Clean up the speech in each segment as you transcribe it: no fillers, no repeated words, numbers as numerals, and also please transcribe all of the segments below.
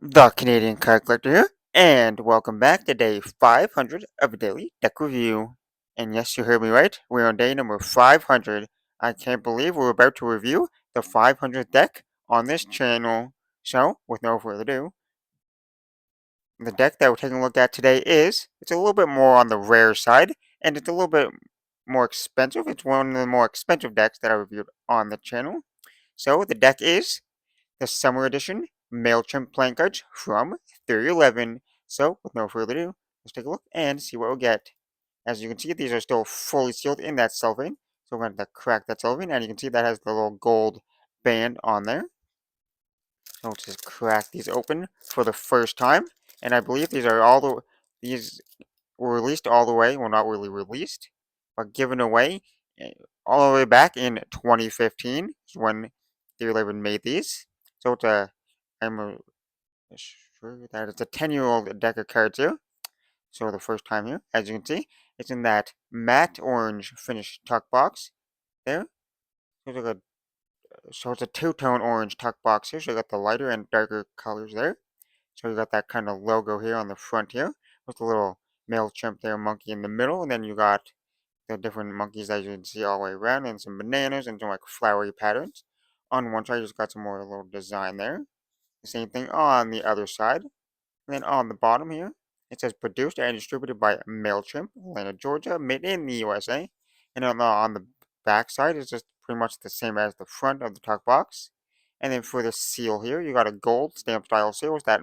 The Canadian Card Collector here, and welcome back to day 500 of a daily deck review. And yes, you heard me right, we're on day number 500. I can't believe we're about to review the 500th deck on this channel. So, with no further ado, the deck that we're taking a look at today it's a little bit more on the rare side, and it's a little bit more expensive. It's one of the more expensive decks that I reviewed on the channel. So, the deck is the Summer Edition MailChimp playing cards from Theory11. So, with no further ado, let's take a look and see what we'll get. As you can see, these are still fully sealed in that cellophane. So we're going to crack that cellophane, and you can see that has the little gold band on there. So let's just crack these open for the first time. And I believe these were released all the way, well, not really released, but given away all the way back in 2015 is when Theory11 made these. So I'm sure that it's a 10-year-old deck of cards here. So the first time here, as you can see, it's in that matte orange finish tuck box there. So it's a two-tone orange tuck box here. So you got the lighter and darker colors there. So you got that kind of logo here on the front here with the little MailChimp there monkey in the middle, and then you got the different monkeys that you can see all the way around, and some bananas and some like flowery patterns. On one side, you just got some more little design there. The same thing on the other side. And then on the bottom here, it says produced and distributed by MailChimp, Atlanta, Georgia, made in the USA. And on the back side, it's just pretty much the same as the front of the tuck box. And then for the seal here, you got a gold stamp style seal with that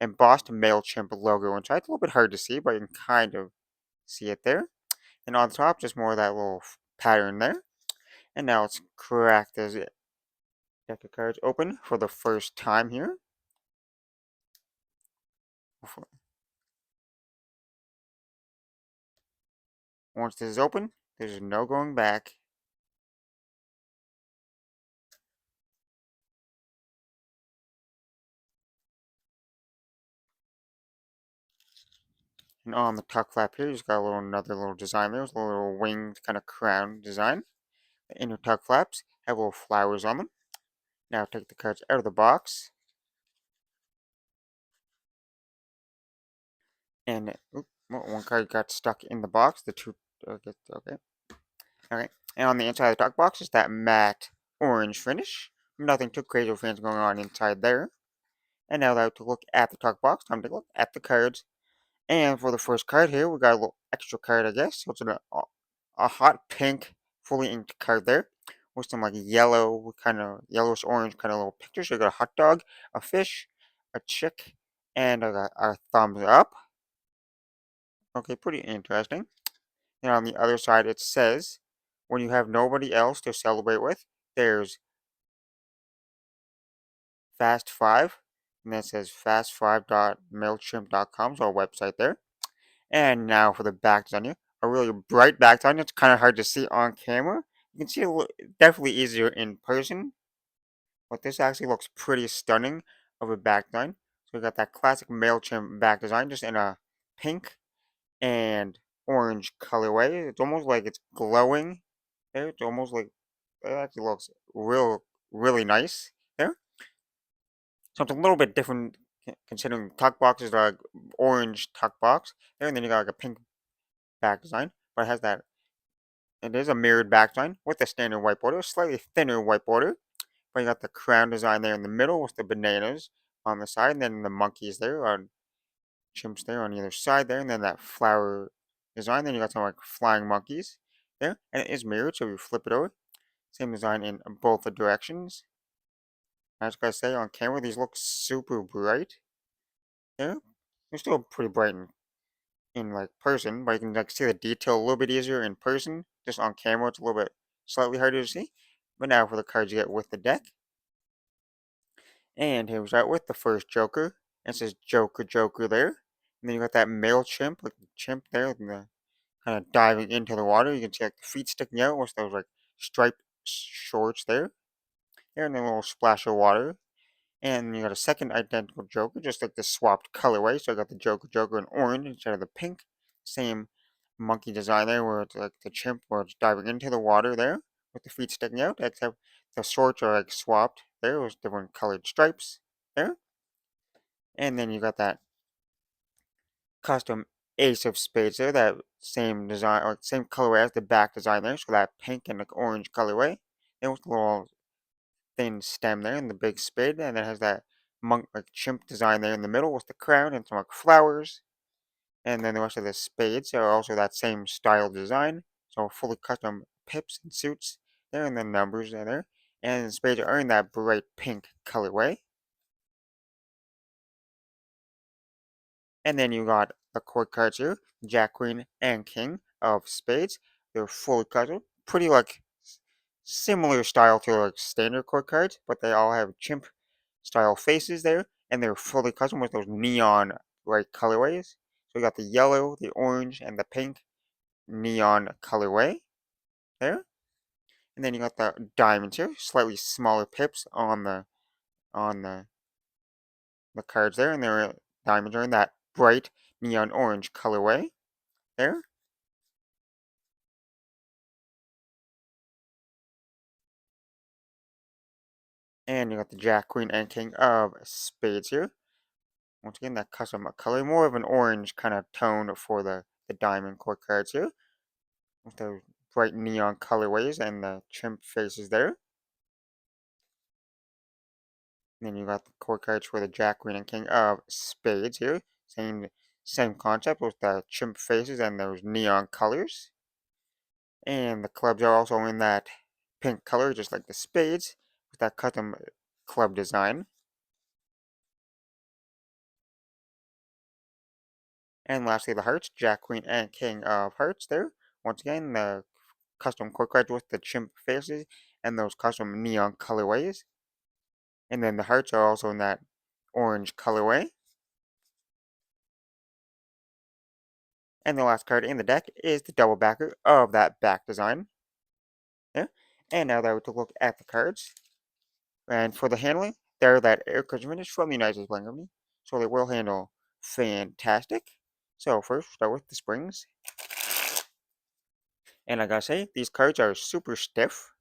embossed MailChimp logo inside. It's a little bit hard to see, but you can kind of see it there. And on top, just more of that little pattern there. And now let's crack this deck of cards open for the first time here. Once this is open, there's no going back. And on the tuck flap here, you just got another little design there. It's a little winged kind of crown design. The inner tuck flaps have little flowers on them. Now take the cards out of the box. And one card got stuck in the box. The two, okay, okay. Okay. And on the inside of the tuck box is that matte orange finish. Nothing too crazy or fancy going on inside there. And now that to look at the tuck box, time to take a look at the cards. And for the first card here, we got a little extra card, I guess. So it's a hot pink, fully inked card there with some like yellow, kind of yellowish orange kind of little pictures. So you got a hot dog, a fish, a chick, and a thumbs up. Okay, pretty interesting. And on the other side, it says, when you have nobody else to celebrate with, there's Fast Five. And that says fast5.mailchimp.com, so our website there. And now for the back design here. A really bright back design. It's kind of hard to see on camera. You can see it definitely easier in person. But this actually looks pretty stunning of a back design. So we got that classic MailChimp back design just in a pink and orange colorway. It's almost like it's glowing there. It's almost like it actually looks really nice there. So it's a little bit different considering tuck box is a orange tuck box there, and then you got like a pink back design, but it has that. It is a mirrored back design with a standard white border, slightly thinner white border. But you got the crown design there in the middle with the bananas on the side, and then the monkeys there on chimps there on either side there, and then that flower design. Then you got some like flying monkeys there, and it is mirrored, so if you flip it over, same design in both the directions. I just gotta say, on camera, these look super bright. Yeah, they're still pretty bright in like person, but you can like see the detail a little bit easier in person. Just on camera, it's a little bit slightly harder to see. But now for the cards you get with the deck. And here we start with the first Joker. It says Joker, Joker there. And then you got that male chimp, like the chimp there, and the kind of diving into the water. You can see like the feet sticking out with those like striped shorts there. There, and then a little splash of water. And you got a second identical Joker, just like the swapped colorway. So I got the Joker, Joker in orange instead of the pink. Same monkey design there, where it's like the chimp, where it's diving into the water there, with the feet sticking out, except the shorts are like swapped there with different colored stripes there. And then you got that custom ace of spades there, that same design or same colorway as the back design there, so that pink and like orange colorway. Then with the little thin stem there and the big spade, and it has that monk like chimp design there in the middle with the crown and some like flowers. And then the rest of the spades are also that same style design, so fully custom pips and suits there, and the numbers are there. And the spades are in that bright pink colorway. And then you got the court cards here, Jack, Queen, and King of Spades. They're fully custom, pretty like similar style to like standard court cards, but they all have chimp style faces there, and they're fully custom with those neon bright colorways. So you got the yellow, the orange, and the pink neon colorway there. And then you got the diamonds here, slightly smaller pips on the cards there, and their diamonds are in that bright neon orange colorway there. And you got the Jack, Queen, and King of Spades here. Once again, that custom color, more of an orange kind of tone for the diamond court cards here, with the bright neon colorways and the chimp faces there. And then you got the court cards for the Jack, Queen, and King of Spades here. Same concept with the chimp faces and those neon colors. And the clubs are also in that pink color, just like the spades, with that custom club design. And lastly, the hearts, Jack, Queen, and King of Hearts there. Once again, the custom court cards with the chimp faces and those custom neon colorways. And then the hearts are also in that orange colorway. And the last card in the deck is the double backer of that back design. Yeah. And now that we took a look at the cards, and for the handling, they're that air cushion finish from the United States Playing Company, so they will handle fantastic. So first, start with the springs, and I gotta say, these cards are super stiff,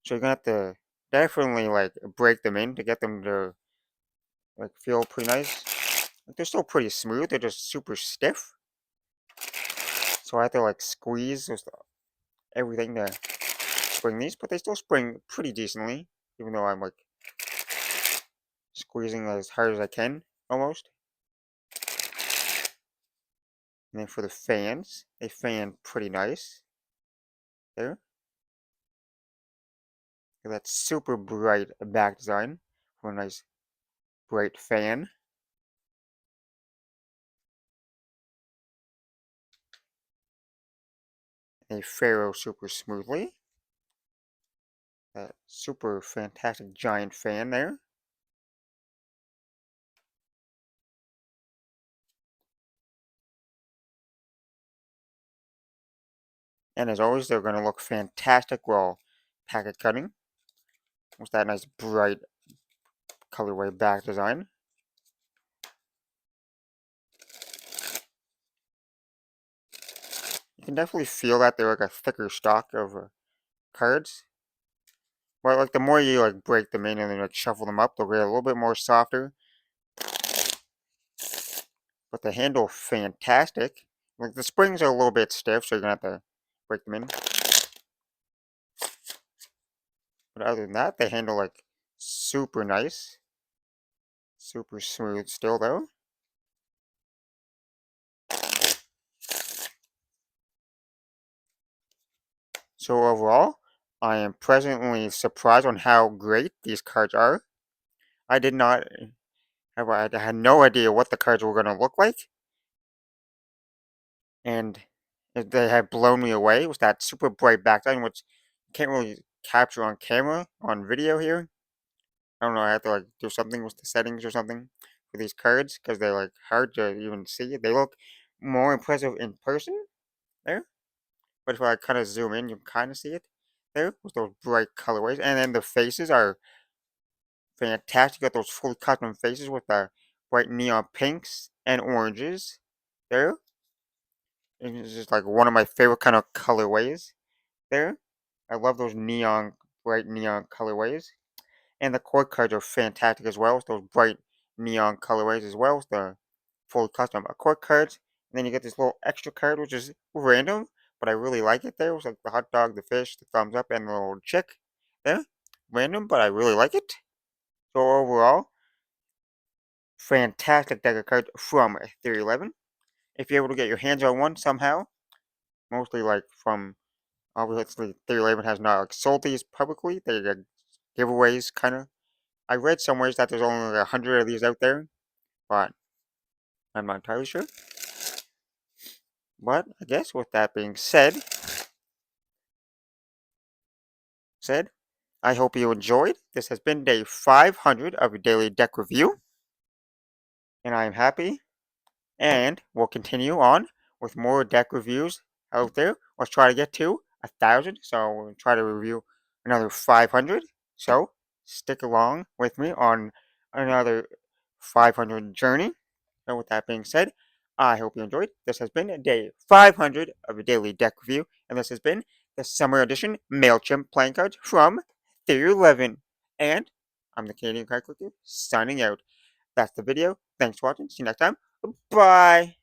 so you're gonna have to definitely like break them in to get them to like feel pretty nice. Like, they're still pretty smooth, they're just super stiff, so I have to like squeeze just everything to spring these, but they still spring pretty decently, even though I'm like squeezing as hard as I can, almost. And then for the fans, they fan pretty nice. There. That super bright back design for a nice bright fan. They ferro super smoothly. That super fantastic giant fan there. And as always, they're going to look fantastic while packet cutting. With that nice bright colorway back design. You can definitely feel that they're like a thicker stock of cards. But like the more you like break them in and then like shuffle them up, they'll get a little bit more softer. But they handle fantastic. Like the springs are a little bit stiff, so you're gonna have to break them in. But other than that, they handle like super nice. Super smooth still though. So overall, I am pleasantly surprised on how great these cards are. I did not I had no idea what the cards were gonna look like. And they have blown me away with that super bright background, which you can't really capture on camera, on video here. I don't know, I have to like do something with the settings or something for these cards because they're like hard to even see. They look more impressive in person there, but if I kind of zoom in, you can kind of see it there with those bright colorways. And then the faces are fantastic. You got those fully custom faces with the bright neon pinks and oranges there. And it's just like one of my favorite kind of colorways there. I love those bright neon colorways. And the core cards are fantastic as well. Those bright neon colorways as well as the fully custom core cards. And then you get this little extra card, which is random, but I really like it there. It's like the hot dog, the fish, the thumbs up, and the little chick there. Random, but I really like it. So overall, fantastic deck of cards from Theory11. If you're able to get your hands on one somehow, mostly like from obviously Theory11 has not like sold these publicly. They get giveaways kind of. I read somewhere that there's only like 100 of these out there, but I'm not entirely sure. But I guess with that being said, I hope you enjoyed. This has been day 500 of a daily deck review, and I am happy. And we'll continue on with more deck reviews out there. Let's try to get to 1,000. So we'll try to review another 500. So stick along with me on another 500 journey. So with that being said, I hope you enjoyed. This has been day 500 of a daily deck review, and this has been the Summer Edition MailChimp playing cards from Theory11. And I'm the Canadian Card Collector signing out. That's the video. Thanks for watching. See you next time. Bye.